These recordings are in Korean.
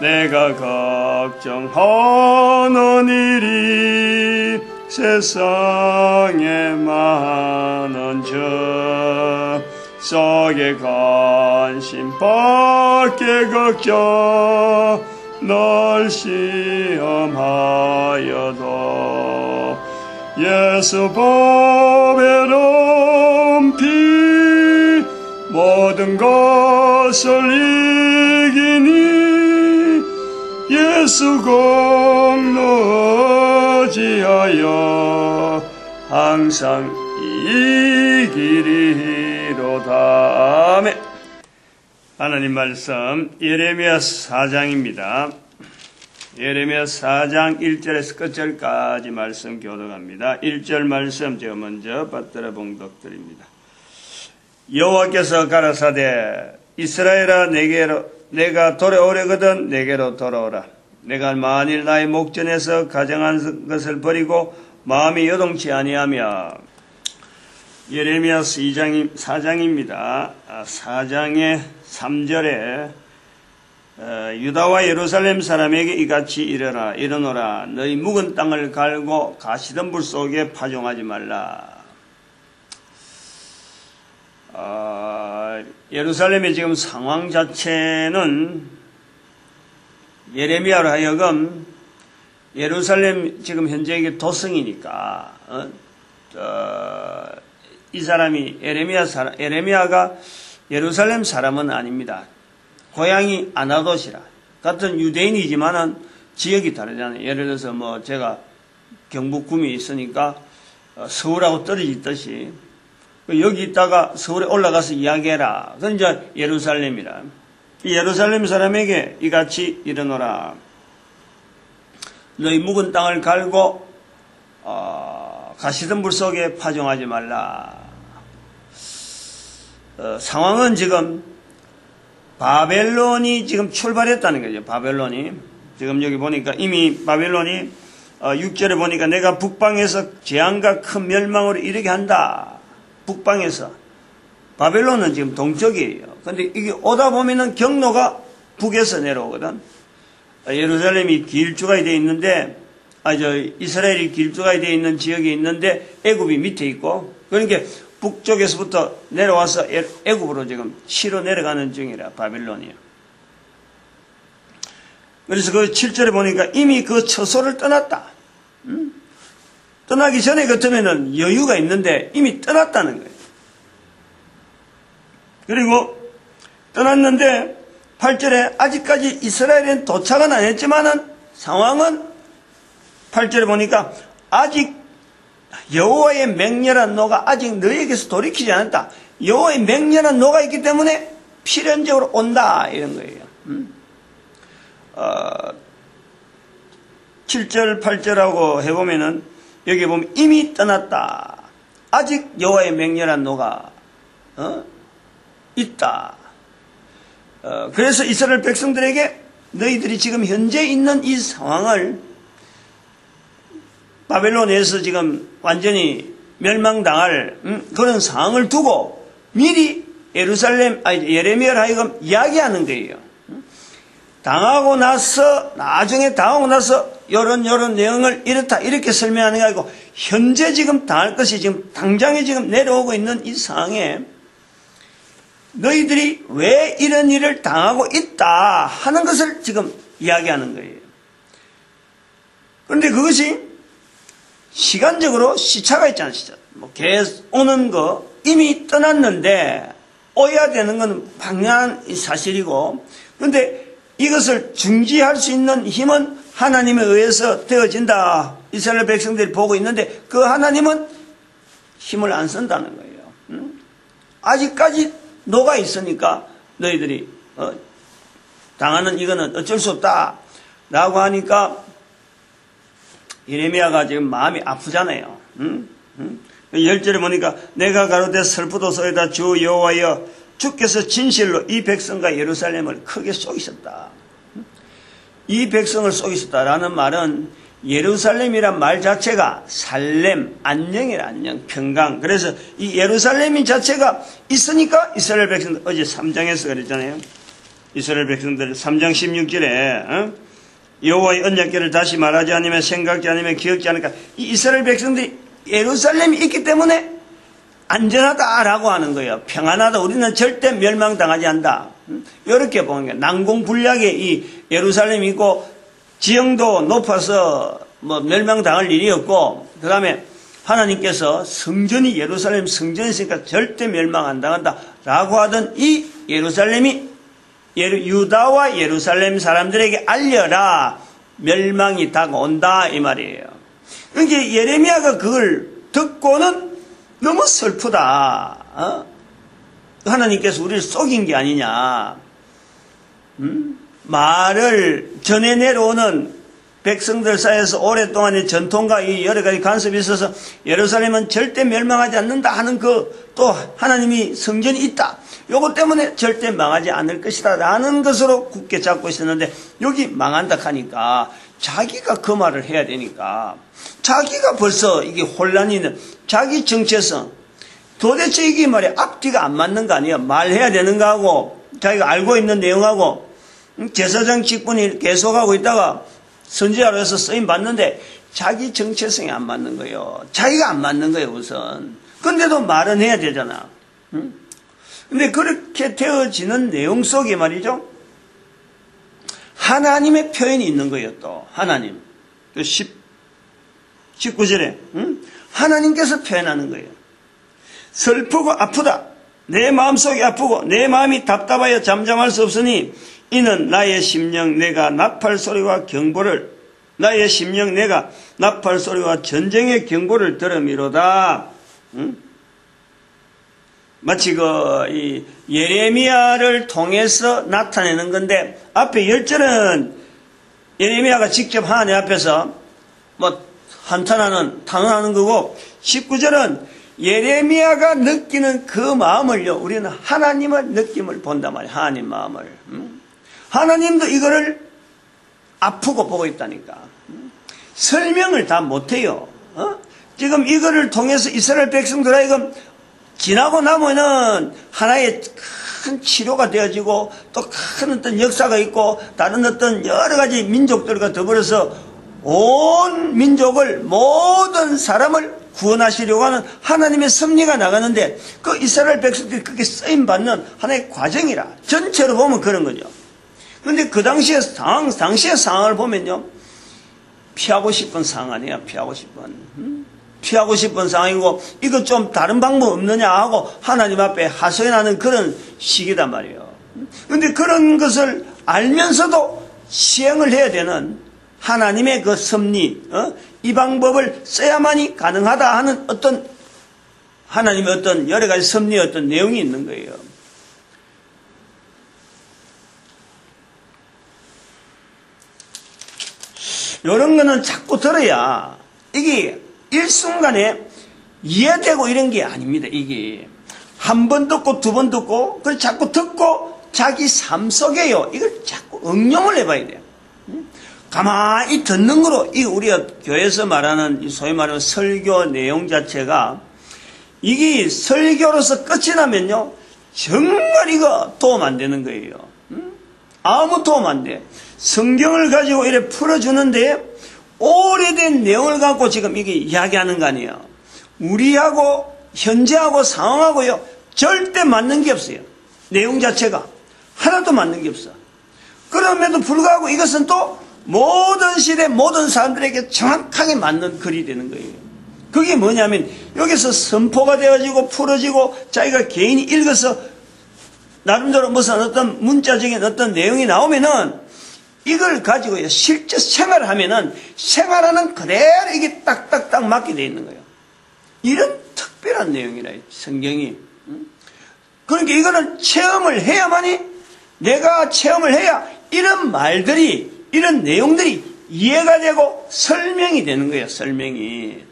내가 걱정하는 일이 세상에 많은 저 속에 관심 밖에 걱정 널 시험하여도 예수 보배로운 피 모든 것을 이기니 예수 공로지하여 항상 이기리로다. 아멘. 하나님 말씀 예레미야 4장입니다. 예레미야 4장 1절에서 끝절까지 말씀 교독합니다. 1절 말씀 제가 먼저 받들어 봉독드립니다. 여호와께서 가라사대 이스라엘아 내가 돌아오려거든 내게로 돌아오라. 내가 만일 나의 목전에서 가정한 것을 버리고 마음이 요동치 아니하며. 예레미야 4장입니다. 4장의 3절에 유다와 예루살렘 사람에게 이같이 일어노라. 너희 묵은 땅을 갈고 가시덤불 속에 파종하지 말라. 예루살렘의 지금 상황 자체는 예레미야로 하여금 예루살렘 지금 현재 이게 도성이니까 이 사람이 예레미야가 예루살렘 사람은 아닙니다. 고향이 아나돗이라 같은 유대인이지만은 지역이 다르잖아요. 예를 들어서 뭐 제가 경북구미 있으니까 서울하고 떨어지듯이 여기 있다가 서울에 올라가서 이야기해라. 그건 이제 예루살렘이라. 이 예루살렘 사람에게 이같이 일어노라. 너희 묵은 땅을 갈고 가시덤불 속에 파종하지 말라. 상황은 지금 바벨론이 지금 출발했다는 거죠. 바벨론이 지금 여기 보니까 이미 바벨론이 6절에 보니까 내가 북방에서 재앙과 큰 멸망으로 이르게 한다. 북방에서 바벨론은 지금 동쪽이에요. 근데 이게 오다 보면은 경로가 북에서 내려오거든. 예루살렘이 길쭉하게 되어 있는데 이스라엘이 길쭉하게 되어 있는 지역이 있는데 애굽이 밑에 있고, 그러니까 북쪽에서부터 내려와서 애굽으로 지금 치러 내려가는 중이라 바벨론이요. 그래서 그 7절에 보니까 이미 그 처소를 떠났다. 떠나기 전에 같으면은 여유가 있는데 이미 떠났다는 거예요. 그리고 떠났는데 8절에 아직까지 이스라엘은 도착은 안 했지만은 상황은 8절에 보니까 아직 여호와의 맹렬한 노가 아직 너희에게서 돌이키지 않았다. 여호와의 맹렬한 노가 있기 때문에 필연적으로 온다 이런 거예요. 7절 8절하고 해보면은 여기 보면 이미 떠났다. 아직 여호와의 맹렬한 노가 있다. 그래서 이스라엘 백성들에게 너희들이 지금 현재 있는 이 상황을 바벨론에서 지금 완전히 멸망당할 그런 상황을 두고 미리 예레미야를 하여금 이야기하는 거예요. 나중에 당하고 나서 요런 내용을 이렇게 설명하는 게 아니고 현재 지금 당할 것이 지금 당장에 지금 내려오고 있는 이 상황에 너희들이 왜 이런 일을 당하고 있다 하는 것을 지금 이야기하는 거예요. 그런데 그것이 시간적으로 시차가 있잖아요. 계속 오는 거 이미 떠났는데 오야 되는 건 당연한 사실이고, 그런데 이것을 중지할 수 있는 힘은 하나님에 의해서 되어진다. 이스라엘 백성들이 보고 있는데 그 하나님은 힘을 안 쓴다는 거예요. 아직까지 노가 있으니까 너희들이 당하는 이거는 어쩔 수 없다 라고 하니까 예레미야가 지금 마음이 아프잖아요. 10절에 보니까 내가 가로되 슬프도소이다 주 여호와여 주께서 진실로 이 백성과 예루살렘을 크게 속이셨다. 이 백성을 속이셨다라는 말은 예루살렘이란 말 자체가 살렘, 안녕이라 안녕, 평강. 그래서 이 예루살렘인 자체가 있으니까 이스라엘 백성들 어제 3장에서 그랬잖아요. 이스라엘 백성들 3장 16절에 여호와의 언약궤를 다시 말하지 않으면 생각지 않으면 기억지 않을까. 이 이스라엘 백성들이 예루살렘이 있기 때문에 안전하다라고 하는 거예요. 평안하다. 우리는 절대 멸망당하지 않는다. 이렇게 보는 거예요. 난공불락에 이 예루살렘이 있고 지형도 높아서 뭐 멸망당할 일이 없고, 그 다음에 하나님께서 성전이 예루살렘 성전이 있으니까 절대 멸망 안 당한다 라고 하던 이 예루살렘이 유다와 예루살렘 사람들에게 알려라, 멸망이 다가온다 이 말이에요. 그러니까 예레미야가 그걸 듣고는 너무 슬프다. 하나님께서 우리를 속인 게 아니냐. 말을 전해 내려오는 백성들 사이에서 오랫동안의 전통과 이 여러 가지 간섭이 있어서 예루살렘은 절대 멸망하지 않는다 하는 또 하나님이 성전이 있다. 요것 때문에 절대 망하지 않을 것이다 라는 것으로 굳게 잡고 있었는데, 여기 망한다 하니까 자기가 그 말을 해야 되니까 자기가 벌써 이게 혼란이 있는 자기 정체성, 도대체 이게 말이야 앞뒤가 안 맞는 거 아니야. 말해야 되는 거하고 자기가 알고 있는 내용하고 제사장 직분이 계속하고 있다가 선지자로 해서 쓰임 받는데 자기 정체성이 안 맞는 거예요. 자기가 안 맞는 거예요 우선. 근데도 말은 해야 되잖아. 근데 그렇게 되어지는 내용 속에 말이죠, 하나님의 표현이 있는 거예요. 또 하나님 19절에 하나님께서 표현하는 거예요. 슬프고 아프다. 내 마음속이 아프고 내 마음이 답답하여 잠잠할 수 없으니 이는 나의 심령 내가 나팔 소리와 전쟁의 경보를 들음이로다. 마치 이 예레미야를 통해서 나타내는 건데, 앞에 10절은 예레미야가 직접 하나님 앞에서 탄원하는 거고, 19절은 예레미야가 느끼는 그 마음을요, 우리는 하나님의 느낌을 본단 말이에요. 하나님 마음을. 하나님도 이거를 아프고 보고 있다니까. 설명을 다 못해요. 지금 이거를 통해서 이스라엘 백성들 하여금 지나고 나면은 하나의 큰 치료가 되어지고 또 큰 어떤 역사가 있고 다른 어떤 여러 가지 민족들과 더불어서 온 민족을, 모든 사람을 구원하시려고 하는 하나님의 섭리가 나가는데, 그 이스라엘 백성들이 그렇게 쓰임받는 하나의 과정이라, 전체로 보면 그런 거죠. 그런데 그 당시의 상황을 보면요, 피하고 싶은 상황 아니에요. 피하고 싶은 상황이고, 이거 좀 다른 방법 없느냐 하고 하나님 앞에 하소연하는 그런 시기단 말이에요. 그런데 그런 것을 알면서도 시행을 해야 되는 하나님의 그 섭리, 이 방법을 써야만이 가능하다 하는 어떤 하나님의 어떤 여러 가지 섭리의 어떤 내용이 있는 거예요. 이런 거는 자꾸 들어야 이게 일순간에 이해되고 이런 게 아닙니다. 이게 한 번 듣고 두 번 듣고 그걸 자꾸 듣고 자기 삶 속에요, 이걸 자꾸 응용을 해봐야 돼요. 가만히 듣는 거로, 이 우리가 교회에서 말하는 소위 말하는 설교 내용 자체가, 이게 설교로서 끝이 나면요 정말 이거 도움 안 되는 거예요. 아무 도움 안 돼. 성경을 가지고 이렇게 풀어주는데 오래된 내용을 갖고 지금 이게 이야기하는 거 아니에요. 우리하고 현재하고 상황하고요 절대 맞는 게 없어요. 내용 자체가 하나도 맞는 게 없어. 그럼에도 불구하고 이것은 또 모든 시대 모든 사람들에게 정확하게 맞는 글이 되는 거예요. 그게 뭐냐면 여기서 선포가 되어지고 풀어지고 자기가 개인이 읽어서 나름대로 무슨 어떤 문자적인 어떤 내용이 나오면은 이걸 가지고 실제 생활하면은 생활하는 그대로 이게 딱딱딱 맞게 되어 있는 거예요. 이런 특별한 내용이라 성경이. 그러니까 이거는 체험을 해야만이, 내가 체험을 해야 이런 말들이, 이런 내용들이 이해가 되고 설명이 되는 거예요. 설명이.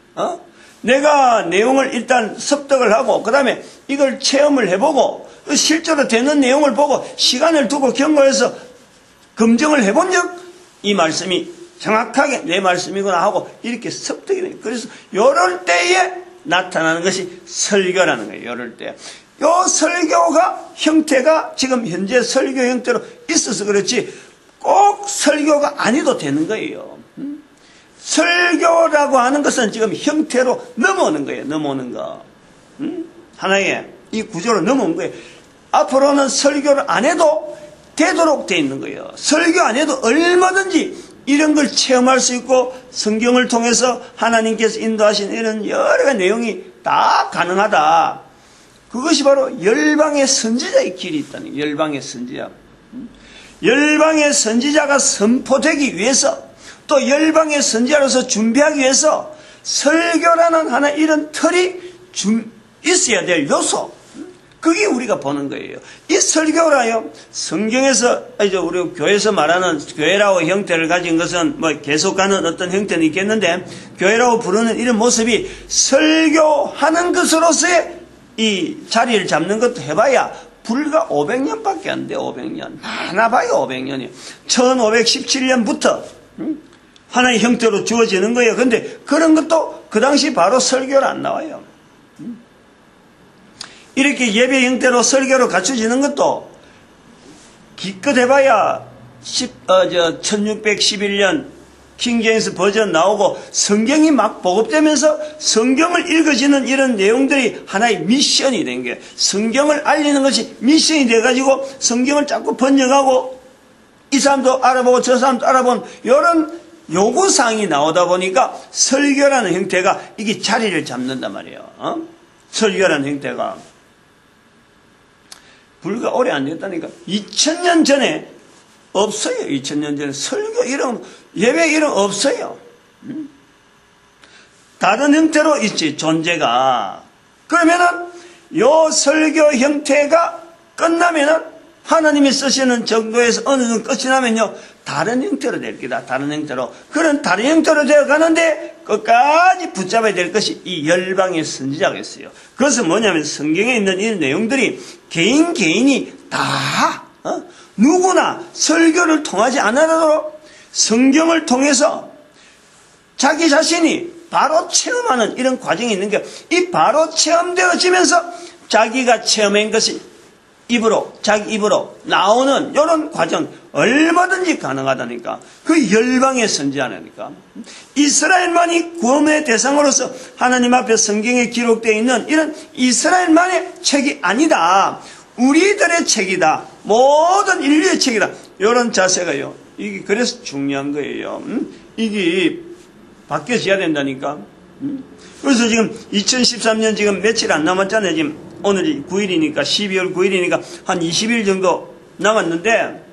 내가 내용을 일단 습득을 하고 그 다음에 이걸 체험을 해보고 실제로 되는 내용을 보고 시간을 두고 경고해서 검증을 해본 적 이 말씀이 정확하게 내 말씀이구나 하고 이렇게 습득이 돼요. 그래서 이럴 때에 나타나는 것이 설교라는 거예요. 이럴 때. 요 설교가 형태가 지금 현재 설교 형태로 있어서 그렇지 꼭 설교가 아니도 되는 거예요. 설교라고 하는 것은 지금 형태로 넘어오는 거예요. 넘어오는 거. 하나의 이 구조로 넘어온 거예요. 앞으로는 설교를 안 해도 되도록 돼 있는 거예요. 설교 안 해도 얼마든지 이런 걸 체험할 수 있고 성경을 통해서 하나님께서 인도하신 이런 여러 가지 내용이 다 가능하다. 그것이 바로 열방의 선지자의 길이 있다는 거예요. 열방의 선지자. 열방의 선지자가 선포되기 위해서 또 열방의 선지자로서 준비하기 위해서 설교라는 하나 이런 틀이 있어야 될 요소. 그게 우리가 보는 거예요. 이 설교라요. 성경에서 우리 교회에서 말하는 교회라고 형태를 가진 것은 뭐 계속 가는 어떤 형태는 있겠는데 교회라고 부르는 이런 모습이 설교하는 것으로서의 이 자리를 잡는 것도 해봐야 불과 500년밖에 안 돼요. 500년. 많아봐요. 500년이요. 1517년부터 하나의 형태로 주어지는 거예요. 근데 그런 것도 그 당시 바로 설교로 안 나와요. 이렇게 예배 형태로 설교로 갖춰지는 것도 기껏 해봐야 1611년 킹제임스 버전 나오고 성경이 막 보급되면서 성경을 읽어지는 이런 내용들이 하나의 미션이 된 거예요. 성경을 알리는 것이 미션이 돼가지고 성경을 자꾸 번역하고 이 사람도 알아보고 저 사람도 알아보는 이런 요구사항이 나오다 보니까 설교라는 형태가 이게 자리를 잡는단 말이에요. 설교라는 형태가. 불과 오래 안 됐다니까. 2000년 전에 없어요. 2000년 전에 설교 이런 예배 이런 없어요. 다른 형태로 있지 존재가. 그러면은 요 설교 형태가 끝나면은 하나님이 쓰시는 정도에서 어느 정도 끝이 나면요 다른 형태로 될 거다. 다른 형태로. 그런 다른 형태로 되어 가는데 끝까지 붙잡아야 될 것이 이 열방의 선지자가 있어요. 그것은 뭐냐면 성경에 있는 이 내용들이 개인이 다 누구나 설교를 통하지 않아도 성경을 통해서 자기 자신이 바로 체험하는 이런 과정이 있는 게 이 바로 체험되어지면서 자기가 체험한 것이 자기 입으로 나오는 이런 과정 얼마든지 가능하다니까. 그 열방의 선지자라니까. 이스라엘만이 구원의 대상으로서 하나님 앞에 성경에 기록되어 있는 이런 이스라엘만의 책이 아니다. 우리들의 책이다. 모든 인류의 책이다. 이런 자세가요. 이게 그래서 중요한 거예요. 이게 바뀌어져야 된다니까. 그래서 지금 2013년 지금 며칠 안 남았잖아요. 지금 오늘이 9일이니까 12월 9일이니까 한 20일 정도 남았는데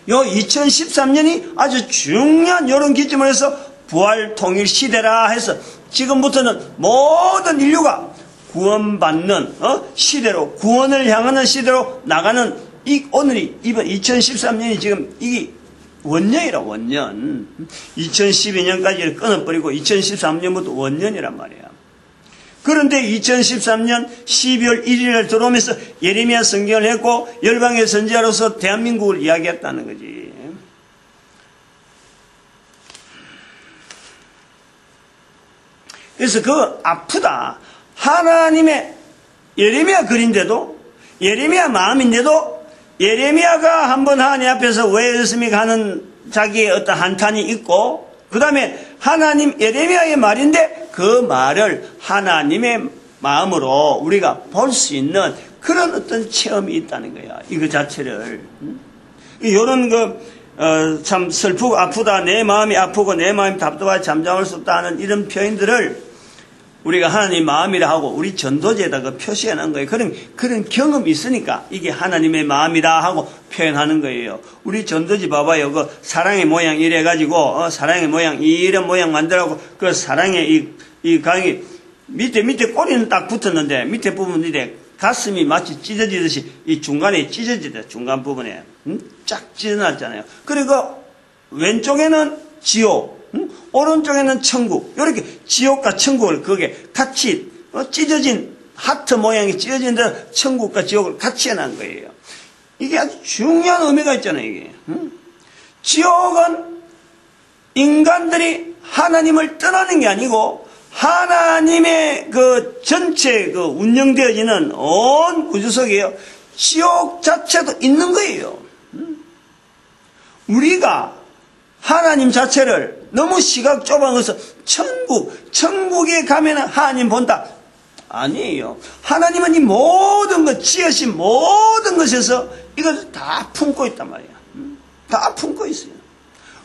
요 2013년이 아주 중요한 이런 기점을 해서 부활 통일 시대라 해서 지금부터는 모든 인류가 구원받는 시대로 구원을 향하는 시대로 나가는 오늘이 이번 2013년이 지금 이게 원년이라 원년. 2012년까지를 끊어버리고 2013년부터 원년이란 말이야. 그런데 2013년 12월 1일에 들어오면서 예레미야 성경을 했고 열방의 선지자로서 대한민국을 이야기했다는 거지. 그래서 그 아프다. 하나님의 예레미야 글인데도 예레미야 마음인데도 예레미야가 한번 하나님 앞에서 왜 이렇습니까 하는 자기의 어떤 한탄이 있고 그 다음에 하나님 예레미야의 말인데 그 말을 하나님의 마음으로 우리가 볼 수 있는 그런 어떤 체험이 있다는 거야. 이거 자체를. 이런 참 슬프고 아프다. 내 마음이 아프고 내 마음이 답답하게 잠잠할 수 없다 하는 이런 표현들을 우리가 하나님 마음이라 하고 우리 전도제에다가 표시해 놓은 거예요. 그런 경험이 있으니까 이게 하나님의 마음이라 하고 표현하는 거예요. 우리 전도지 봐봐요. 그 사랑의 모양 이래가지고, 사랑의 모양, 이런 모양 만들라고 그 사랑의 이 강이 밑에 꼬리는 딱 붙었는데 밑에 부분이 가슴이 마치 찢어지듯이 이 중간에 찢어지다. 중간 부분에. 쫙 찢어놨잖아요. 그리고 왼쪽에는 지옥. 오른쪽에는 천국. 이렇게 지옥과 천국을 그게 같이 찢어진 하트 모양이 찢어진 데는 천국과 지옥을 같이 해놓은 거예요. 이게 아주 중요한 의미가 있잖아요. 이게. 지옥은 인간들이 하나님을 떠나는 게 아니고 하나님의 그 전체 그 운영되어지는 온 우주 속에요. 지옥 자체도 있는 거예요. 우리가 하나님 자체를 너무 시각 좁아서 천국에 가면 하나님 본다. 아니에요. 하나님은 이 모든 것, 지으신 모든 것에서 이걸 다 품고 있단 말이야. 다 품고 있어요.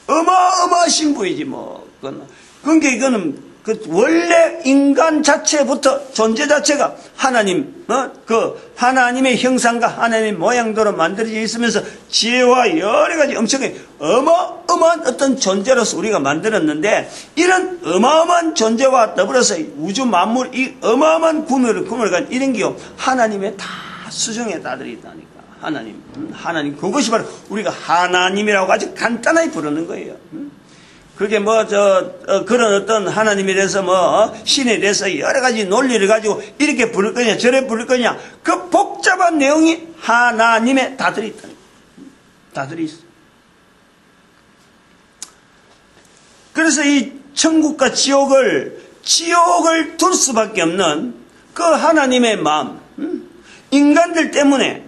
어마어마하신 분이지, 뭐. 그러니까 이거는 원래 인간 자체부터 존재 자체가 하나님, 하나님의 형상과 하나님의 모양대로 만들어져 있으면서 지혜와 여러 가지 엄청나게 어마어마한 어떤 존재로서 우리가 만들었는데, 이런 어마어마한 존재와 더불어서 우주 만물, 이 어마어마한 구물을 간 이런 게 하나님의 다 수정에 다들이 있다니까. 하나님. 그것이 바로 우리가 하나님이라고 아주 간단하게 부르는 거예요. 그게 그런 어떤 하나님에 대해서 신에 대해서 여러 가지 논리를 가지고 이렇게 부를 거냐, 저래 부를 거냐, 그 복잡한 내용이 하나님에 다 들어있다. 다 들어있어. 그래서 이 천국과 지옥을 둘 수밖에 없는 그 하나님의 마음, 인간들 때문에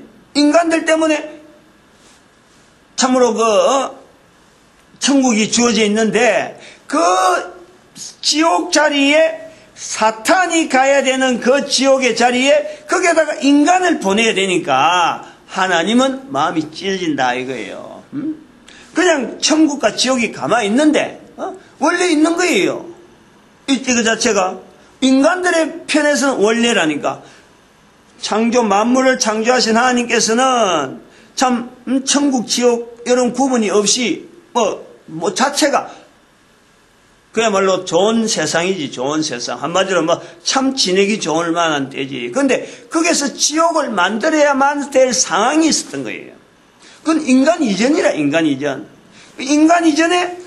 참으로 천국이 주어져 있는데, 그 지옥 자리에 사탄이 가야 되는 그 지옥의 자리에 거기에다가 인간을 보내야 되니까 하나님은 마음이 찢어진다 이거예요. 그냥 천국과 지옥이 가만히 있는데 원래 있는 거예요. 이거 자체가 인간들의 편에서는 원래라니까. 만물을 창조하신 하나님께서는 참 천국 지옥 이런 구분이 없이 자체가 그야말로 좋은 세상이지. 좋은 세상. 한마디로 참 지내기 좋을 만한 때지. 그런데 거기서 지옥을 만들어야만 될 상황이 있었던 거예요. 그건 인간 이전이라. 인간 이전에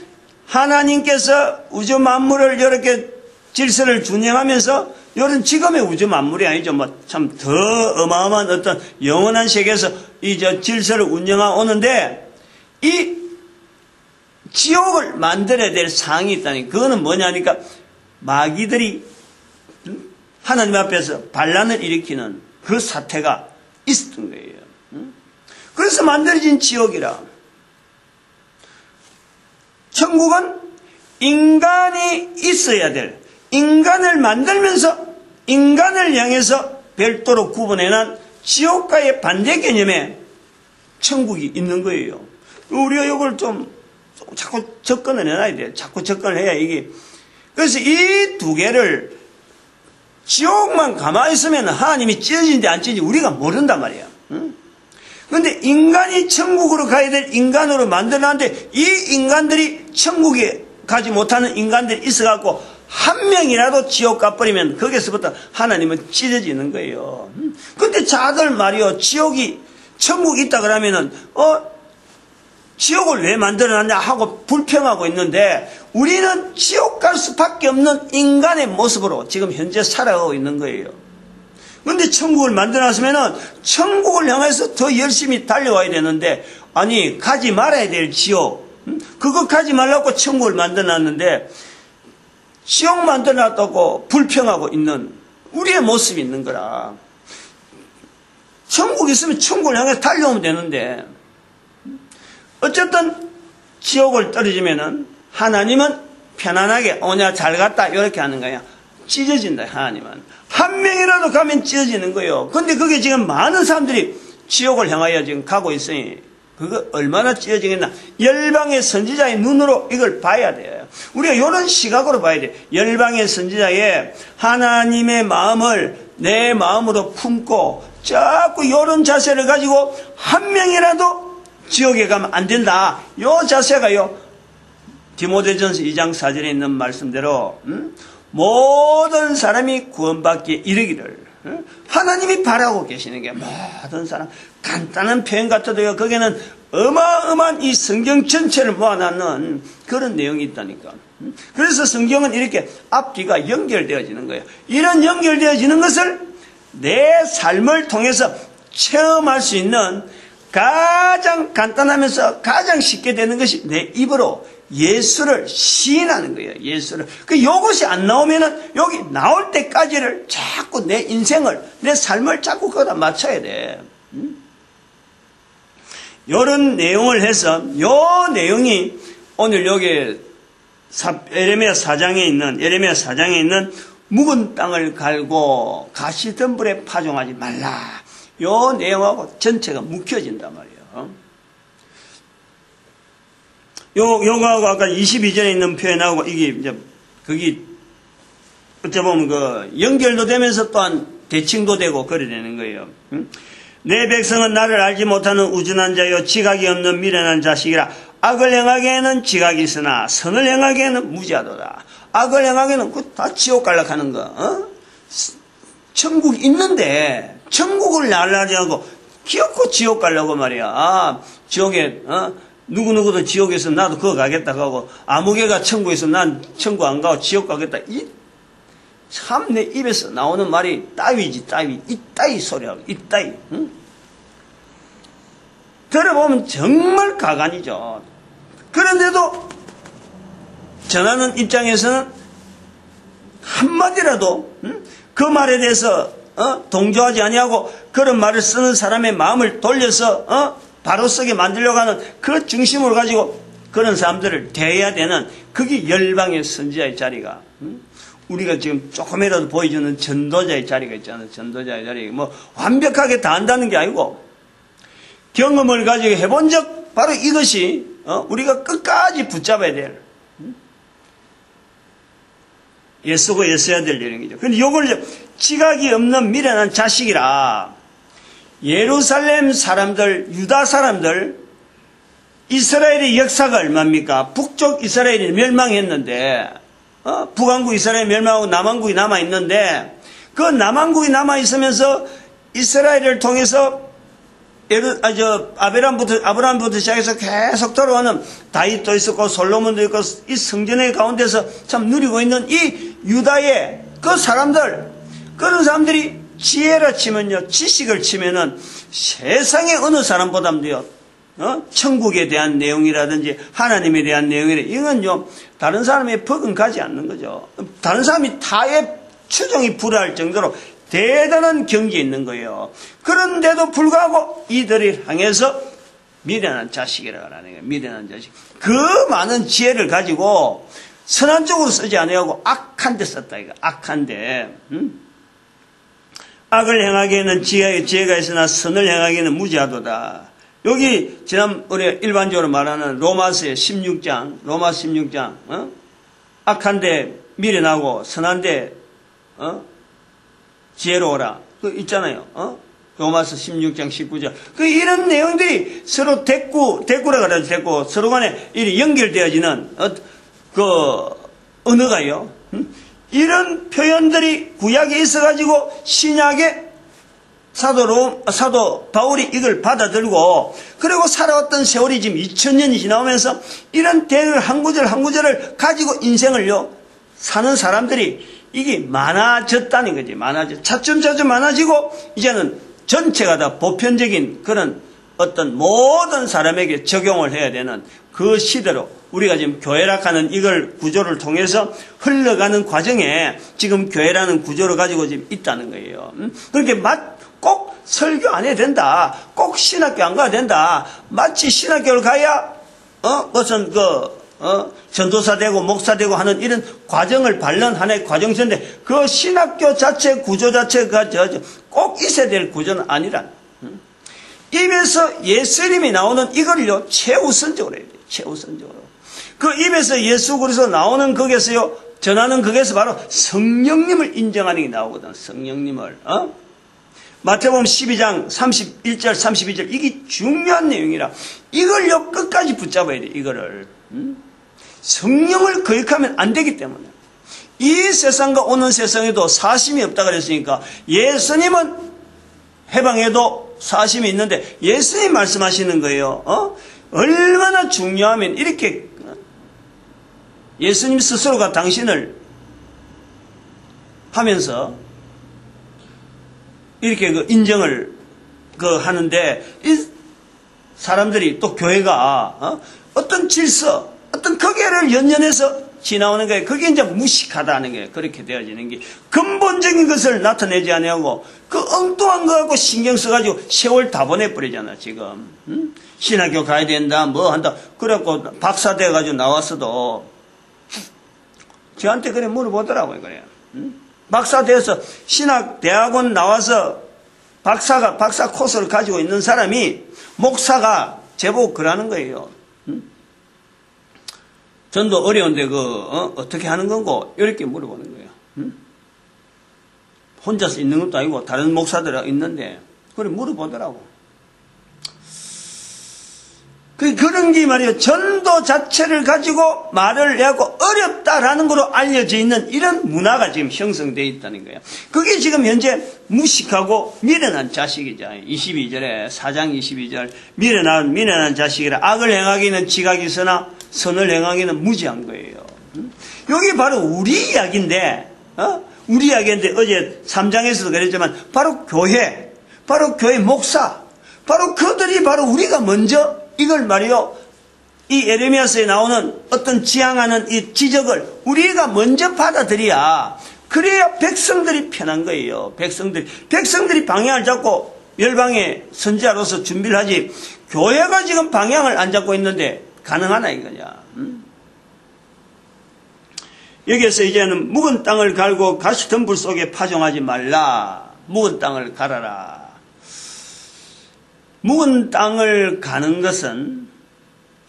하나님께서 우주 만물을 이렇게 질서를 준행하면서 이런 지금의 우주 만물이 아니죠. 참 더 어마어마한 어떤 영원한 세계에서 이 질서를 운영하고 오는데, 이 지옥을 만들어야 될 상황이 있다니. 그거는 뭐냐니까, 마귀들이 하나님 앞에서 반란을 일으키는 그 사태가 있었던 거예요. 그래서 만들어진 지옥이라. 천국은 인간이 있어야 될, 인간을 만들면서 인간을 향해서 별도로 구분해난 지옥과의 반대 개념의 천국이 있는 거예요. 우리가 이걸 좀 자꾸 접근을 해놔야 돼요. 자꾸 접근을 해야 이게. 그래서 이 두 개를, 지옥만 가만히 있으면 하나님이 찢어진지 안 찢어진지 우리가 모른단 말이에요. 그런데 인간이 천국으로 가야 될 인간으로 만들어놨는데, 이 인간들이 천국에 가지 못하는 인간들이 있어갖고 한 명이라도 지옥 가버리면 거기서부터 하나님은 찢어지는 거예요. 근데 자들 말이요, 천국이 있다 그러면은 지옥을 왜 만들어놨냐 하고 불평하고 있는데, 우리는 지옥 갈 수밖에 없는 인간의 모습으로 지금 현재 살아가고 있는 거예요. 그런데 천국을 만들어놨으면은 천국을 향해서 더 열심히 달려와야 되는데, 아니 가지 말아야 될 지옥, 그거 가지 말라고 천국을 만들어놨는데 지옥 만들어놨다고 불평하고 있는 우리의 모습이 있는 거라. 천국이 있으면 천국을 향해 달려오면 되는데, 어쨌든 지옥을 떨어지면은 하나님은 편안하게 오냐 잘 갔다 이렇게 하는 거야. 찢어진다. 하나님은 한 명이라도 가면 찢어지는 거예요. 근데 그게 지금 많은 사람들이 지옥을 향하여 지금 가고 있으니 그거 얼마나 찢어지겠나. 열방의 선지자의 눈으로 이걸 봐야 돼요. 우리가 이런 시각으로 봐야 돼. 열방의 선지자의 하나님의 마음을 내 마음으로 품고 자꾸 이런 자세를 가지고 한 명이라도 지옥에 가면 안 된다. 요 자세가요, 디모데전서 2장 4절에 있는 말씀대로 모든 사람이 구원받기에 이르기를 하나님이 바라고 계시는 게, 모든 사람, 간단한 표현 같아도요, 거기에는 어마어마한 이 성경 전체를 모아놨는 그런 내용이 있다니까. 그래서 성경은 이렇게 앞뒤가 연결되어지는 거예요. 이런 연결되어지는 것을 내 삶을 통해서 체험할 수 있는 가장 간단하면서 가장 쉽게 되는 것이 내 입으로 예수를 시인하는 거예요. 예수를. 요것이 안 나오면은 여기 나올 때까지를 자꾸 내 인생을, 내 삶을 자꾸 거기다 맞춰야 돼. 요런 내용을 해서, 요 내용이 오늘 여기 에레미야 4장에 있는 묵은 땅을 갈고 가시덤불에 파종하지 말라. 요 내용하고 전체가 묶여진단 말이에요. 요거하고 아까 22절에 있는 표현하고 이게 이제 거기 어찌 보면 연결도 되면서 또한 대칭도 되고 그래 되는 거예요. 내 백성은 나를 알지 못하는 우준한 자요 지각이 없는 미련한 자식이라. 악을 행하기에는 지각이 있으나 선을 행하기에는 무지하도다. 악을 행하기에는 그거 다 지옥 갈라 하는 거. 천국 있는데 천국을 날라지 않고 기어코 지옥 가려고 말이야. 지옥에 누구누구도 지옥에서 나도 그거 가겠다 하고 아무개가 천국에서 난 천국 안 가고 지옥 가겠다. 참 내 입에서 나오는 말이 따위지 따위. 이따위 소리하고 이따위. 들어보면 정말 가관이죠. 그런데도 전하는 입장에서는 한마디라도 그 말에 대해서 동조하지 아니하고 그런 말을 쓰는 사람의 마음을 돌려서 바로 쓰게 만들려고 하는 그 중심을 가지고 그런 사람들을 대해야 되는 그게 열방의 선지자의 자리가 우리가 지금 조금이라도 보여주는 전도자의 자리가 있잖아요. 전도자의 자리. 뭐 완벽하게 다 한다는 게 아니고 경험을 가지고 해본 적 바로 이것이 우리가 끝까지 붙잡아야 될 예수고 예서야 될 내용이죠. 근데 이걸 지각이 없는 미련한 자식이라. 예루살렘 사람들, 유다 사람들, 이스라엘의 역사가 얼마입니까? 북쪽 이스라엘이 멸망했는데 북왕국 이스라엘이 멸망하고 남왕국이 남아있는데 그 남왕국이 남아있으면서 이스라엘을 통해서 아브라함부터 시작해서 계속 돌아오는 다윗도 있었고 솔로몬도 있고 이 성전의 가운데서 참 누리고 있는 이 유다의 그 사람들, 그런 사람들이 지혜라 치면요, 지식을 치면은 세상의 어느 사람보다도요, 천국에 대한 내용이라든지 하나님에 대한 내용이라 이건요 다른 사람의 버금가지 않는 거죠. 다른 사람이 타의 추종이 불허할 정도로 대단한 경지에 있는 거예요. 그런데도 불구하고 이들을 향해서 미련한 자식이라고 하는 거예요. 미련한 자식. 그 많은 지혜를 가지고 선한 쪽으로 쓰지 않으려고 악한 데 썼다 이거. 악한 데. 악을 행하기에는 지혜가 있으나 선을 행하기에는 무지하도다. 여기 지난 우리 일반적으로 말하는 로마서 16장, 악한 데 미련하고 선한 데 지혜로워라. 그 있잖아요. 로마서 16장 19절. 이런 내용들이 서로 대꾸라 그러죠. 대꾸. 서로 간에 이렇게 연결되어지는 언어가요. 이런 표현들이 구약에 있어가지고 신약에 사도 바울이 이걸 받아들고 그리고 살아왔던 세월이 지금 2000년이 지나오면서 이런 대를 한 구절 한 구절을 가지고 인생을요 사는 사람들이 이게 많아졌다는 거지. 차츰 많아지고 이제는 전체가 다 보편적인 그런 어떤 모든 사람에게 적용을 해야 되는 그 시대로 우리가 지금 교회락하는 이걸 구조를 통해서 흘러가는 과정에 지금 교회라는 구조를 가지고 지금 있다는 거예요. 그렇게 꼭 설교 안 해야 된다. 꼭 신학교 안 가야 된다. 마치 신학교를 가야 무슨 전도사 되고 목사 되고 하는 이런 과정을 밟는 하나의 과정인데 그 신학교 자체 구조 자체가 꼭 있어야 될 구조는 아니란. 입에서 예수님이 나오는 이걸요 최우선적으로 해야 돼요. 최우선적으로. 그 입에서 예수 그리스도 나오는 거기에서요 전하는 거기에서 바로 성령님을 인정하는 게 나오거든. 성령님을. 마태복음 12장 31절 32절 이게 중요한 내용이라 이걸요 끝까지 붙잡아야 돼. 이거를. 성령을 거역하면 안 되기 때문에 이 세상과 오는 세상에도 사심이 없다 그랬으니까 예수님은 해방에도 사심이 있는데 예수님 말씀하시는 거예요. 얼마나 중요하면 이렇게 예수님 스스로가 당신을 하면서 이렇게 인정을 하는데 사람들이 또 교회가 어떤 질서, 어떤 거기를 연연해서 지나오는 거예요. 그게 이제 무식하다는 게 그렇게 되어지는 게 근본적인 것을 나타내지 아니하고 그 엉뚱한 거 갖고 신경 써가지고 세월 다 보내버리잖아 지금. 신학교 가야 된다 뭐 한다 그래갖고 박사 돼가지고 나왔어도 저한테 그래 물어보더라고요. 그래요. 박사 돼서 신학 대학원 나와서 박사 코스를 가지고 있는 사람이 목사가 제법 그러는 거예요. 전도 어려운데 어떻게 하는 건고 이렇게 물어보는 거예요. 혼자서 있는 것도 아니고 다른 목사들 있는데 그래 물어보더라고. 그런 게 말이에요. 전도 자체를 가지고 말을 해갖고 어렵다라는 거로 알려져 있는 이런 문화가 지금 형성되어 있다는 거예요. 그게 지금 현재 무식하고 미련한 자식이죠. 22절에 4장 22절 미련한 자식이라 악을 행하기는 지각이 있으나 선을 행하기는 무지한 거예요. 여기 바로 우리 이야기인데 우리 이야기인데 어제 3장에서도 그랬지만 바로 교회 목사 바로 그들이 바로 우리가 먼저 이걸 말이요 이 예레미야서에 나오는 어떤 지향하는 이 지적을 우리가 먼저 받아들여야 그래야 백성들이 편한 거예요. 백성들이 방향을 잡고 열방의 선지자로서 준비를 하지 교회가 지금 방향을 안 잡고 있는데 가능하나 이거냐. 여기에서 이제는 묵은 땅을 갈고 가시덤불 속에 파종하지 말라. 묵은 땅을 갈아라. 묵은 땅을 가는 것은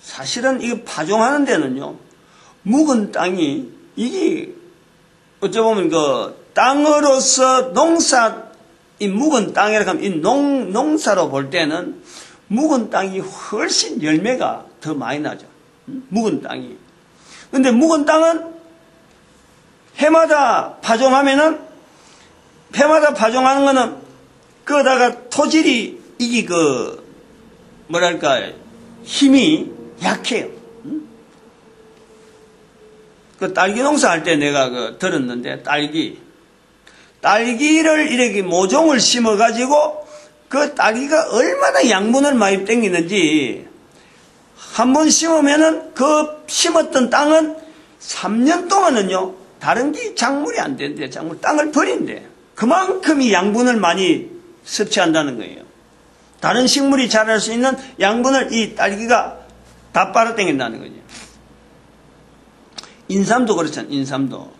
사실은 이거 파종하는 데는요. 묵은 땅이 이게 어찌 보면 그 땅으로서 이 묵은 땅이라고 하면 이 농사로 볼 때는 묵은 땅이 훨씬 열매가 더 많이 나죠. 묵은 땅이. 근데 묵은 땅은 해마다 파종하는 거는 거다가 토질이 이게 힘이 약해요. 그 딸기 농사 할 때 내가 들었는데 딸기를 이렇게 모종을 심어가지고 그 딸기가 얼마나 양분을 많이 땡기는지 한 번 심으면은 그 심었던 땅은 3년 동안은요 다른 게 작물이 안 된대. 땅을 버린대. 그만큼 이 양분을 많이 섭취한다는 거예요. 다른 식물이 자랄 수 있는 양분을 이 딸기가 다 빨아당긴다는 거죠. 인삼도 그렇잖아. 인삼도.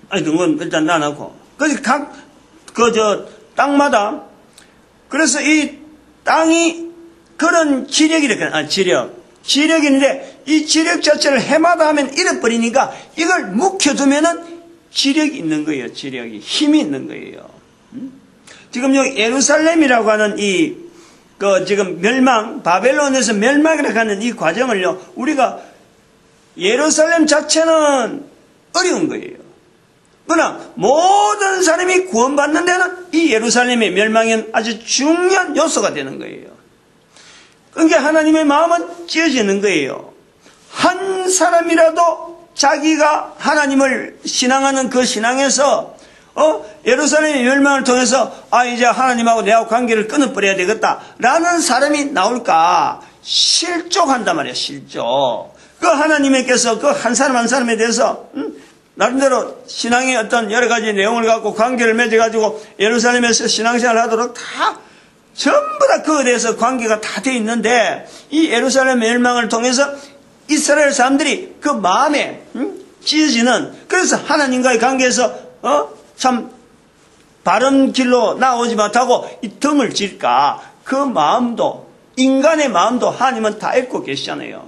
아니 그건 일단 놔놓고. 땅마다 그래서 이 땅이 그런 지력인데 이 지력 자체를 해마다 하면 잃어버리니까 이걸 묵혀두면은 지력이 있는 거예요. 힘이 있는 거예요. 지금 여기 예루살렘이라고 하는 지금 바벨론에서 멸망이라고 하는 이 과정을요, 우리가 예루살렘 자체는 어려운 거예요. 그러나 모든 사람이 구원받는 데는 이 예루살렘의 멸망은 아주 중요한 요소가 되는 거예요. 그러니까 하나님의 마음은 찢어지는 거예요. 한 사람이라도 자기가 하나님을 신앙하는 그 신앙에서 예루살렘의 멸망을 통해서 이제 하나님하고 내하고 관계를 끊어버려야 되겠다라는 사람이 나올까 실족한단 말이야. 실족. 그 하나님께서 그 한 사람 한 사람에 대해서 나름대로 신앙의 어떤 여러 가지 내용을 갖고 관계를 맺어가지고 예루살렘에서 신앙생활을 하도록 다 전부 다 그에 대해서 관계가 다 돼 있는데 이 예루살렘 멸망을 통해서 이스라엘 사람들이 그 마음에 찢어지는, 그래서 하나님과의 관계에서 참 바른 길로 나오지 못하고 이 등을 질까, 그 마음도, 인간의 마음도 하나님은 다 읽고 계시잖아요.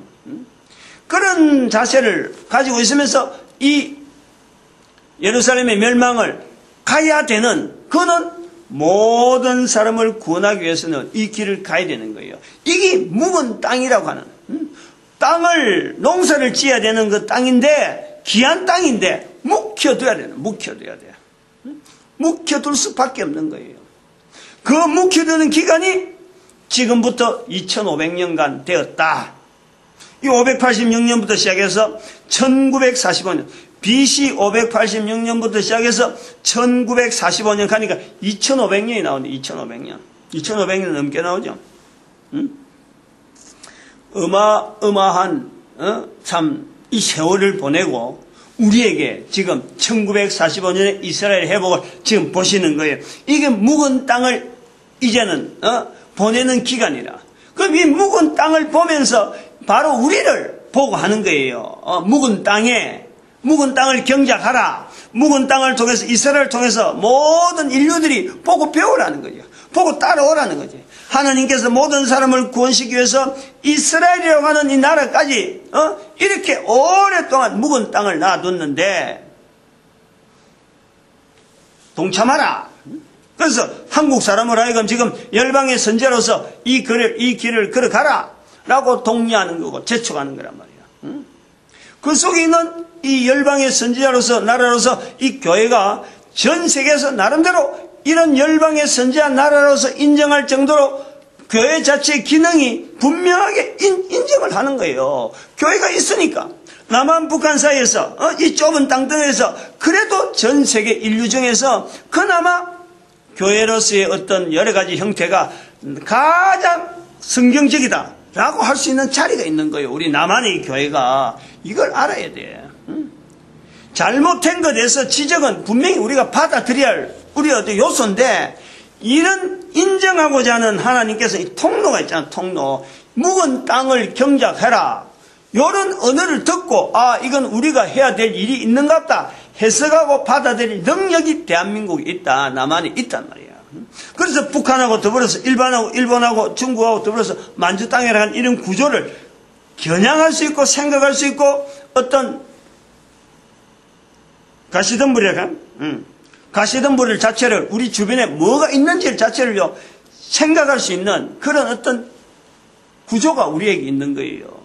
그런 자세를 가지고 있으면서 이 예루살렘의 멸망을 가야 되는, 그는 모든 사람을 구원하기 위해서는 이 길을 가야 되는 거예요. 이게 묵은 땅이라고 하는, 농사를 지어야 되는 그 땅인데, 귀한 땅인데 묵혀둬야 돼요. 묵혀둘 수밖에 없는 거예요. 그 묵혀두는 기간이 지금부터 2500년간 되었다. 이 586년부터 시작해서 1945년, BC 586년부터 시작해서 1945년 가니까 2500년이 나오는데, 2500년. 2500년 넘게 나오죠. 어마어마한 참 이 세월을 보내고 우리에게 지금 1945년에 이스라엘 회복을 지금 보시는 거예요. 이게 묵은 땅을 이제는 보내는 기간이라. 그럼 이 묵은 땅을 보면서 바로 우리를 보고 하는 거예요. 묵은 땅을 경작하라. 묵은 땅을 통해서 이스라엘을 통해서 모든 인류들이 보고 배우라는 거죠. 보고 따라오라는 거죠. 하나님께서 모든 사람을 구원시키기 위해서 이스라엘이라고 하는 이 나라까지 이렇게 오랫동안 묵은 땅을 놔뒀는데 동참하라. 그래서 한국 사람을 하여금 지금 열방의 선제로서 이 길을 걸어가라 라고 독려하는 거고 재촉하는 거란 말이야. 그 속에 있는 이 열방의 선지자로서 나라로서 이 교회가 전 세계에서 나름대로 이런 열방의 선지자 나라로서 인정할 정도로 교회 자체의 기능이 분명하게 인정을 하는 거예요. 교회가 있으니까 남한 북한 사이에서 이 좁은 땅덩어리에서 그래도 전 세계 인류 중에서 그나마 교회로서의 어떤 여러 가지 형태가 가장 성경적이다 라고 할 수 있는 자리가 있는 거예요. 우리 남한의 교회가 이걸 알아야 돼. 잘못된 것에서 지적은 분명히 우리가 받아들여야 할 우리 어떤 요소인데 이런 인정하고자 하는 하나님께서 이 통로가 있잖아. 통로. 묵은 땅을 경작해라. 이런 언어를 듣고 이건 우리가 해야 될 일이 있는 것 같다 해석하고 받아들일 능력이 대한민국에 있다. 남한에 있단 말이야. 그래서 북한하고 더불어서 일본하고 중국하고 더불어서 만주 땅이라는 이런 구조를 겨냥할 수 있고 생각할 수 있고 어떤 가시덤불 자체를 우리 주변에 뭐가 있는지 자체를요 생각할 수 있는 그런 어떤 구조가 우리에게 있는 거예요.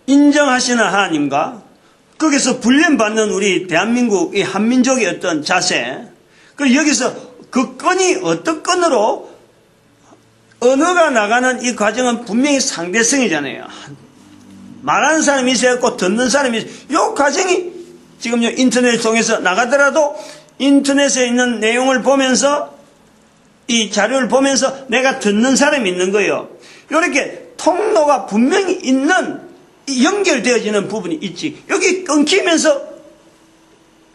인정하시는 하나님과 거기서 훈련받는 우리 대한민국 이 한민족의 어떤 자세, 그리고 여기서 그 끈이 어떤 끈으로 언어가 나가는 이 과정은 분명히 상대성이잖아요. 말하는 사람이 있어야 했고 듣는 사람이 있어요. 이 과정이 지금 인터넷을 통해서 나가더라도 인터넷에 있는 내용을 보면서 이 자료를 보면서 내가 듣는 사람이 있는 거예요. 이렇게 통로가 분명히 있는 연결되어지는 부분이 있지. 여기 끊기면서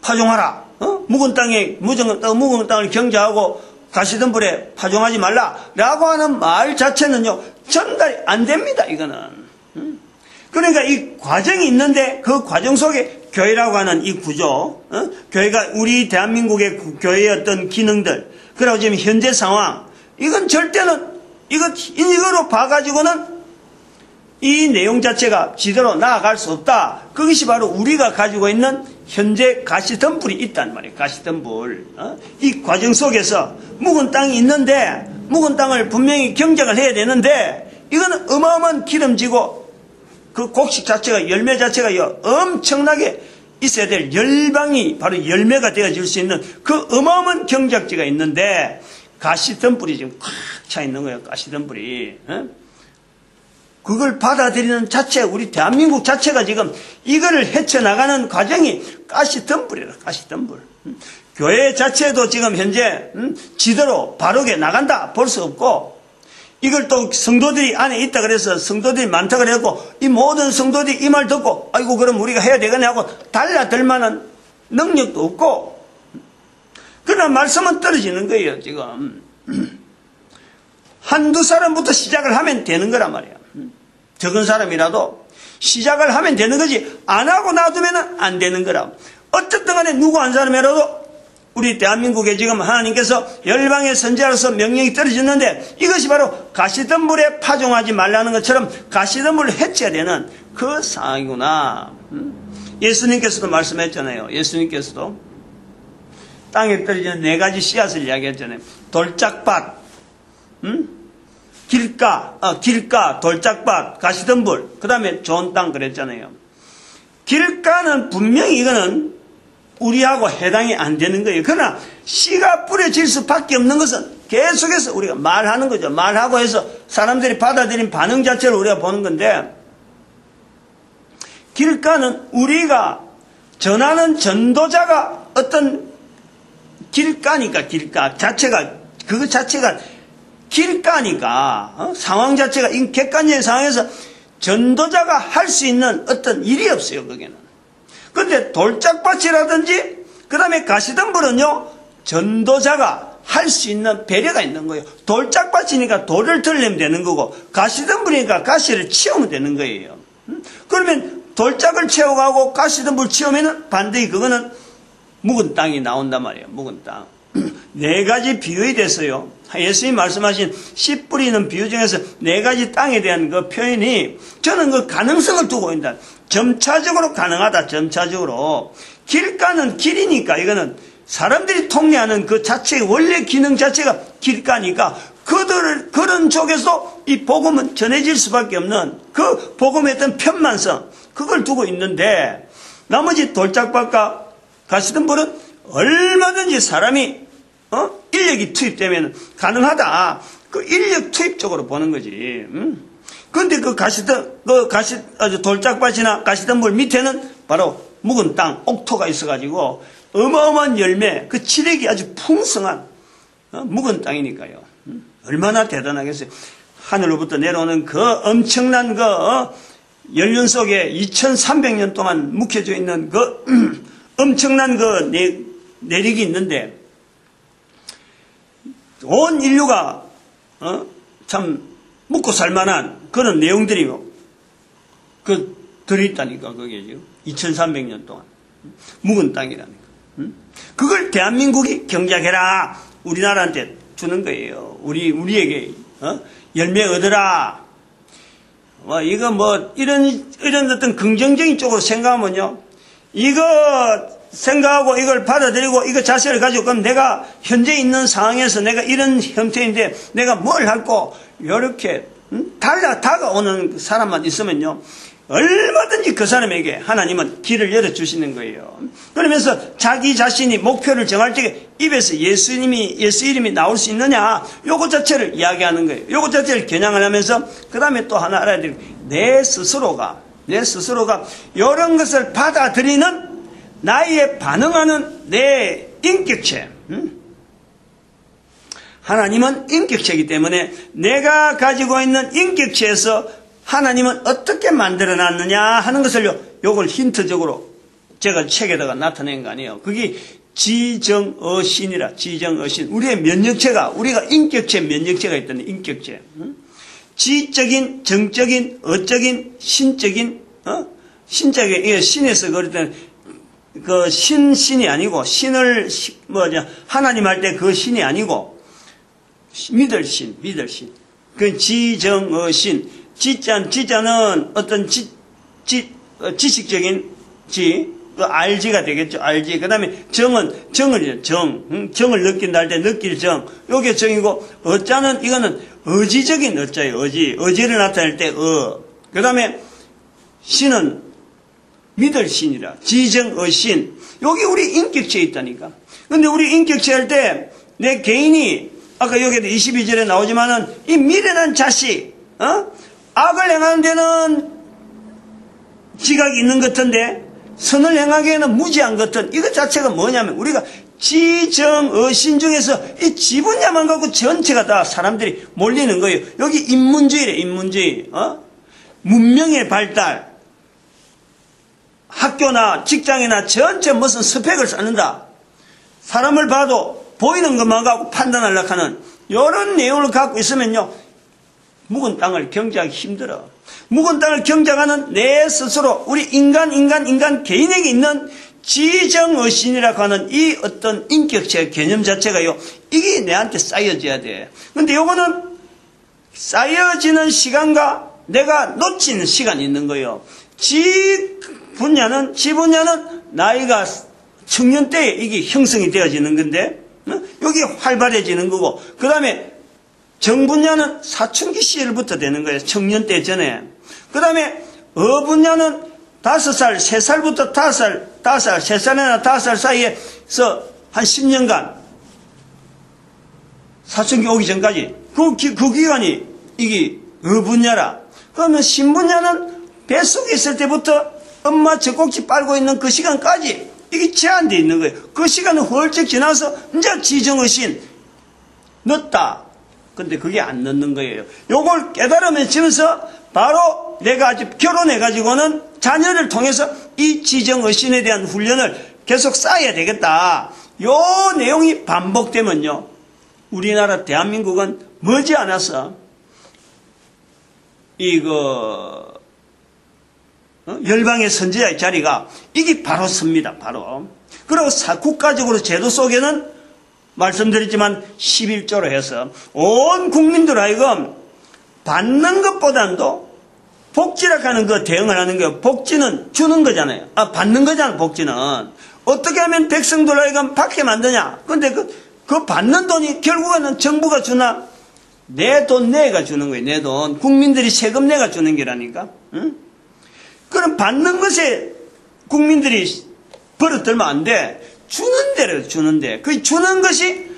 파종하라. 묵은 땅을 경작하고 가시덤불에 파종하지 말라라고 하는 말 자체는요 전달이 안 됩니다. 이거는. 그러니까 이 과정이 있는데 그 과정 속에 교회라고 하는 이 구조, 교회가 우리 대한민국의 교회의 어떤 기능들, 그리고 지금 현재 상황, 이건 절대는 이거로 봐가지고는 이 내용 자체가 지대로 나아갈 수 없다. 그것이 바로 우리가 가지고 있는 현재 가시덤불이 있단 말이에요. 가시덤불. 이 과정 속에서 묵은 땅이 있는데 묵은 땅을 분명히 경작을 해야 되는데 이거는 어마어마한 기름지고 그 곡식 자체가 열매 자체가 엄청나게 있어야 될 열방이 바로 열매가 되어질 수 있는 그 어마어마한 경작지가 있는데 가시덤불이 지금 꽉 차 있는 거예요. 가시덤불이. 그걸 받아들이는 자체, 우리 대한민국 자체가 지금 이거를 헤쳐나가는 과정이 가시덤불이라, 가시덤불. 교회 자체도 지금 현재 지대로 바르게 나간다 볼 수 없고, 이걸 또 성도들이 안에 있다 그래서 성도들이 많다 그래갖고, 이 모든 성도들이 이 말 듣고, 아이고, 그럼 우리가 해야 되겠네 하고 달라들 만한 능력도 없고, 그러나 말씀은 떨어지는 거예요, 지금. 한두 사람부터 시작을 하면 되는 거란 말이야. 적은 사람이라도 시작을 하면 되는 거지 안 하고 놔두면 안 되는 거라. 어쨌든 간에 누구 한 사람이라도 우리 대한민국에 지금 하나님께서 열방의 선지자로서 명령이 떨어졌는데 이것이 바로 가시덤불에 파종하지 말라는 것처럼 가시덤불을 해쳐야 되는 그 상황이구나. 예수님께서도 말씀했잖아요. 예수님께서도 땅에 떨어지는 4가지 씨앗을 이야기했잖아요. 돌짝밭, 길가, 돌짝밭, 가시덤불, 그 다음에 좋은 땅 그랬잖아요. 길가는 분명히 이거는 우리하고 해당이 안 되는 거예요. 그러나 씨가 뿌려질 수밖에 없는 것은 계속해서 우리가 말하는 거죠. 말하고 해서 사람들이 받아들인 반응 자체를 우리가 보는 건데, 길가는 우리가 전하는 전도자가 어떤 길가니까, 길가. 그거 자체가 길가니까, 상황 자체가, 이 객관적인 상황에서 전도자가 할 수 있는 어떤 일이 없어요, 거기는. 근데 돌짝밭이라든지, 그 다음에 가시덤불은요, 전도자가 할 수 있는 배려가 있는 거예요. 돌짝밭이니까 돌을 털려면 되는 거고, 가시덤불이니까 가시를 치우면 되는 거예요. 그러면 돌짝을 채워가고 가시덤불 치우면은 반드시 그거는 묵은 땅이 나온단 말이에요. 묵은 땅. 네 가지 비유에 대해서요. 예수님이 말씀하신 씨 뿌리는 비유 중에서 네 가지 땅에 대한 그 표현이 저는 그 가능성을 두고 있다. 점차적으로 가능하다. 점차적으로. 길가는 길이니까 이거는 사람들이 통례하는 그 자체의 원래 기능 자체가 길가니까 그런 쪽에서 이 복음은 전해질 수밖에 없는 그 복음의 어떤 편만성 그걸 두고 있는데 나머지 돌짝밭과 가시덤불은 얼마든지 사람이 인력이 투입되면 가능하다. 그 인력 투입 쪽으로 보는 거지. 그런데 그 돌짝밭이나 가시덤불 밑에는 바로 묵은 땅, 옥토가 있어가지고 어마어마한 열매, 그 지력이 아주 풍성한 묵은 땅이니까요. 얼마나 대단하겠어요. 하늘로부터 내려오는 그 엄청난 그 연륜 속에 2300년 동안 묵혀져 있는 그 엄청난 그 내력이 있는데 온 인류가 참 묵고 살만한 그런 내용들이 들어있다니까 그게 지금 2300년 동안 묵은 땅이라니까. 그걸 대한민국이 경작해라 우리나라한테 주는 거예요. 우리에게 열매 얻으라. 이거 이런 어떤 긍정적인 쪽으로 생각하면요, 이거 생각하고 이걸 받아들이고 이거 자세를 가지고 그럼 내가 현재 있는 상황에서 내가 이런 형태인데 내가 뭘 할고 이렇게 다가오는 사람만 있으면요, 얼마든지 그 사람에게 하나님은 길을 열어주시는 거예요. 그러면서 자기 자신이 목표를 정할 때 입에서 예수 이름이 나올 수 있느냐, 요거 자체를 이야기하는 거예요. 요거 자체를 겨냥을 하면서 그 다음에 또 하나 알아야 될 내 스스로가 이런 것을 받아들이는 나의 반응하는 내 인격체. 하나님은 인격체이기 때문에 내가 가지고 있는 인격체에서 하나님은 어떻게 만들어놨느냐 하는 것을 요걸 힌트적으로 제가 책에다가 나타낸 거 아니에요. 그게 지정어신이라. 지정어신. 우리의 면역체가, 우리가 인격체, 면역체가 있다는 인격체. 지적인, 정적인, 어적인, 신적인, 신적인, 이게 신에서 그랬던 그 신이 아니고, 하나님 할 때 그 신이 아니고, 믿을 신. 그 지정어신. 지자는 어떤 지식적인 그 알지가 되겠죠. 알지. 그 다음에 정을이죠. 정을 느낀다 할 때 느낄 정. 요게 정이고, 어자는 이거는 의지적인 어자예요. 의지를 나타낼 때 그 다음에 신은 믿을 신이라. 지정어신. 여기 우리 인격체에 있다니까. 근데 우리 인격체 할 때 내 개인이 아까 여기에도 22절에 나오지만은 이 미련한 자식, 악을 행하는 데는 지각이 있는 것 같은데 선을 행하기에는 무지한 것 같은 이것 자체가 뭐냐면 우리가 지정어신 중에서 이 지분야만 갖고 전체가 다 사람들이 몰리는 거예요. 여기 인문주의래. 인문주의. 문명의 발달, 학교나 직장이나 전체 무슨 스펙을 쌓는다. 사람을 봐도 보이는 것만 갖고 판단하려고 하는 이런 내용을 갖고 있으면요, 묵은 땅을 경작하기 힘들어. 묵은 땅을 경작하는 내 스스로, 우리 인간 개인에게 있는 지정어신이라고 하는 이 어떤 인격체 개념 자체가요, 이게 내한테 쌓여져야 돼. 근데 요거는 쌓여지는 시간과 내가 놓치는 시간이 있는 거예요. 지 분야는 나이가 청년 때에 이게 형성이 되어지는 건데, 여기 활발해지는 거고, 그 다음에 정분야는 사춘기 시절부터 되는 거예요. 청년 때 전에. 그 다음에 어분야는 5살, 3살부터 5살, 3살이나 5살 사이에서 한 10년간 사춘기 오기 전까지 그 기간이 이게 어분야라. 그러면 신분야는 뱃속에 있을 때부터 엄마 젖꼭지 빨고 있는 그 시간까지 이게 제한되어 있는 거예요. 그 시간은 훌쩍 지나서 이제 지정의신 넣었다. 근데 그게 안 넣는 거예요. 요걸 깨달으면서 바로 내가 아직 결혼해가지고는 자녀를 통해서 이 지정의신에 대한 훈련을 계속 쌓아야 되겠다. 요 내용이 반복되면요. 우리나라 대한민국은 머지않아서 열방의 선지자의 자리가 이게 바로 섭니다. 바로. 그리고 국가적으로 제도 속에는 말씀드렸지만 11조로 해서 온 국민들 하여금 받는 것보다도 복지라 하는 거 대응을 하는 거예요. 복지는 주는 거잖아요. 받는 거잖아, 복지는. 어떻게 하면 백성들 하여금 받게 만드냐? 근데 그 받는 돈이 결국에는 정부가 주나? 내 돈 내가 주는 거예요. 내 돈. 국민들이 세금 내가 주는 게라니까. 응? 그럼 받는 것에 국민들이 버릇들면 안 돼. 주는 대로 주는데. 그 주는 것이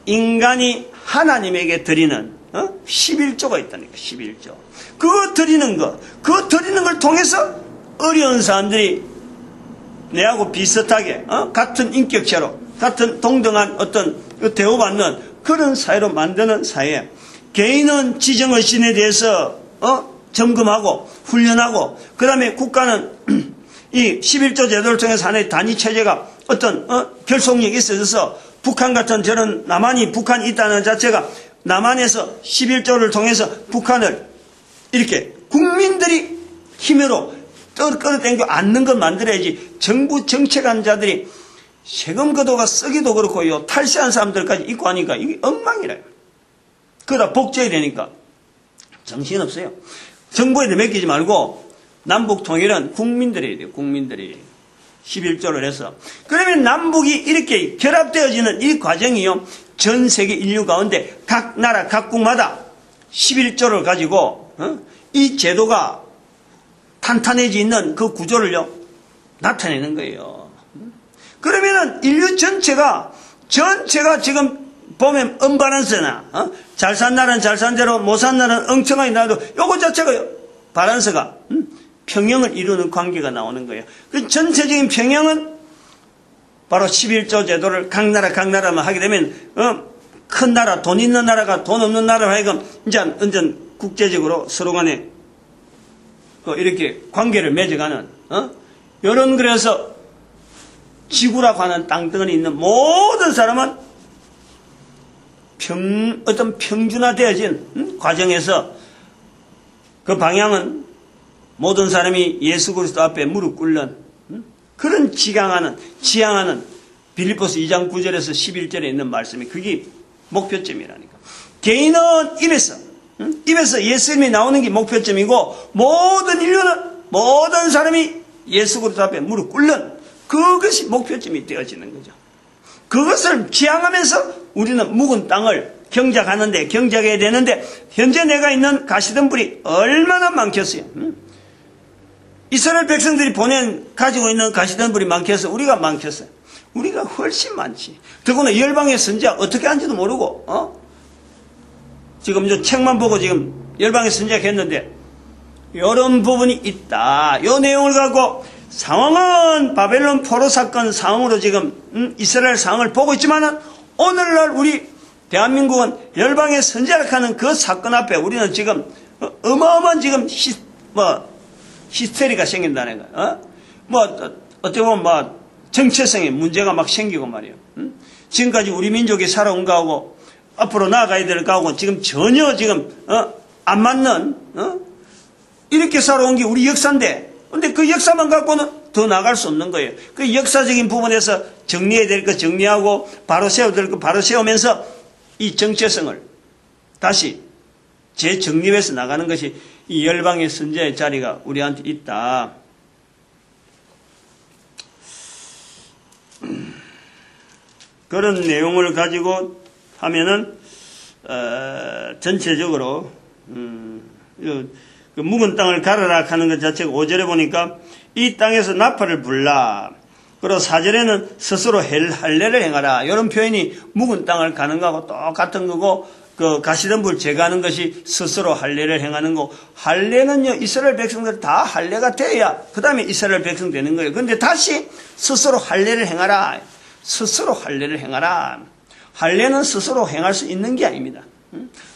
인간이 하나님에게 드리는 11조가 있다니까. 11조. 그거 드리는 걸 통해서 어려운 사람들이 내하고 비슷하게 같은 인격체로 같은 동등한 어떤 대우받는 그런 사회로 만드는 사회. 개인은 지정의신에 대해서 점검하고 훈련하고 그 다음에 국가는 이 11조 제도를 통해서 하나의 단위체제가 어떤 결속력이 있어져서 북한 같은 저런 남한이 북한이 있다는 자체가 남한에서 11조를 통해서 북한을 이렇게 국민들이 힘으로 끌어당겨 앉는 걸 만들어야지. 정부 정책한 자들이 세금 거도가 쓰기도 그렇고요. 탈세한 사람들까지 있고 하니까 이게 엉망이래요. 그러다 복제해야 되니까 정신없어요. 정부에 맡기지 말고 남북 통일은 국민들이 해야 돼요. 국민들이 11조를 해서. 그러면 남북이 이렇게 결합되어지는 이 과정이요. 전 세계 인류 가운데 각 나라 각국마다 11조를 가지고 이 제도가 탄탄해지 있는 그 구조를요. 나타내는 거예요. 그러면은 인류 전체가 지금 보면 언밸런스나 잘 산 나라는 잘 산 대로 못 산 나라는 엉청하게 나도 요거 자체가 밸런스가 평형을 이루는 관계가 나오는 거예요. 그 전체적인 평형은 바로 11조 제도를 각 나라만 하게 되면 큰 나라 돈 있는 나라가 돈 없는 나라로 하여금 이제 완전 국제적으로 서로 간에 이렇게 관계를 맺어가는 이런 그래서 지구라고 하는 땅덩어리 있는 모든 사람은 어떤 평준화되어진 과정에서 그 방향은 모든 사람이 예수 그리스도 앞에 무릎 꿇는 그런 지향하는 빌립보서 2장 9절에서 11절에 있는 말씀이 그게 목표점이라니까. 개인은 입에서 예수님이 나오는 게 목표점이고 모든 인류는 모든 사람이 예수 그리스도 앞에 무릎 꿇는 그것이 목표점이 되어지는 거죠. 그것을 지향하면서 우리는 묵은 땅을 경작해야 되는데 현재 내가 있는 가시덤불이 얼마나 많겠어요. 이스라엘 백성들이 가지고 있는 가시덤불이 많겠어. 우리가 많겠어요. 우리가 훨씬 많지. 더구나 열방의 선지자 어떻게 하는지도 모르고 지금 이 책만 보고 지금 열방의 선지자 했는데 이런 부분이 있다. 이 내용을 갖고 상황은 바벨론 포로 사건 상황으로 지금 이스라엘 상황을 보고 있지만은 오늘날 우리 대한민국은 열방의 선지자라 하는 그 사건 앞에 우리는 지금 어마어마한 지금 히스테리가 생긴다는 거야. 어떻게 보면 정체성에 문제가 막 생기고 말이에요. 지금까지 우리 민족이 살아온 거하고 앞으로 나아가야 될 거하고 지금 전혀 지금 안 맞는 이렇게 살아온 게 우리 역사인데 근데 그 역사만 갖고는 더 나아갈 수 없는 거예요. 그 역사적인 부분에서 정리해야 될 거 정리하고 바로 세워야 될 거 바로 세우면서 이 정체성을 다시 재정립해서 나가는 것이 이 열방의 선지자의 자리가 우리한테 있다. 그런 내용을 가지고 하면은 전체적으로 그 묵은 땅을 가르라 하는 것 자체가 5절에 보니까 이 땅에서 나팔을 불라. 그리고 4절에는 스스로 할례를 행하라. 이런 표현이 묵은 땅을 가는 거하고 똑같은 거고 그 가시덤불 제거하는 것이 스스로 할례를 행하는 거. 할례는요, 이스라엘 백성들 다 할례가 돼야 그 다음에 이스라엘 백성 되는 거예요. 그런데 다시 스스로 할례를 행하라. 스스로 할례를 행하라. 할례는 스스로 행할 수 있는 게 아닙니다.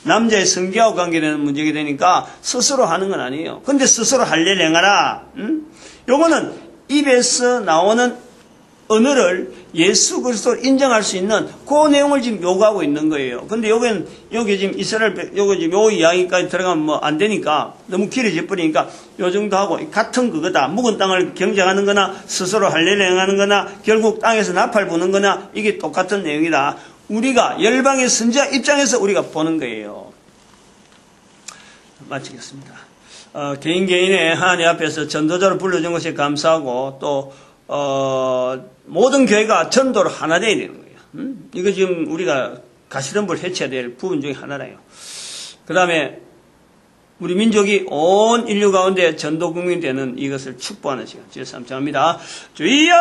남자의 성기하고 관계되는 문제가 되니까 스스로 하는 건 아니에요. 근데 스스로 할례를 행하라. 요거는 입에서 나오는 언어를 예수 그리스도를 인정할 수 있는 그 내용을 지금 요구하고 있는 거예요. 근데 여기 지금 요거 지금 요 이야기까지 들어가면 뭐 안 되니까 너무 길어져 버리니까 요 정도 하고 같은 그거다. 묵은 땅을 경쟁하는 거나 스스로 할례를 행하는 거나 결국 땅에서 나팔 부는 거나 이게 똑같은 내용이다. 우리가 열방의 선지자 입장에서 우리가 보는 거예요. 마치겠습니다. 개인의 하나님 앞에서 전도자로 불러준 것에 감사하고 또 모든 교회가 전도로 하나 되어야 되는 거예요. 이거 지금 우리가 가시덤불 해쳐야 될 부분 중에 하나라요. 그 다음에 우리 민족이 온 인류 가운데 전도 국민이 되는 이것을 축복하는 시간. 주여 감사합니다. 주여!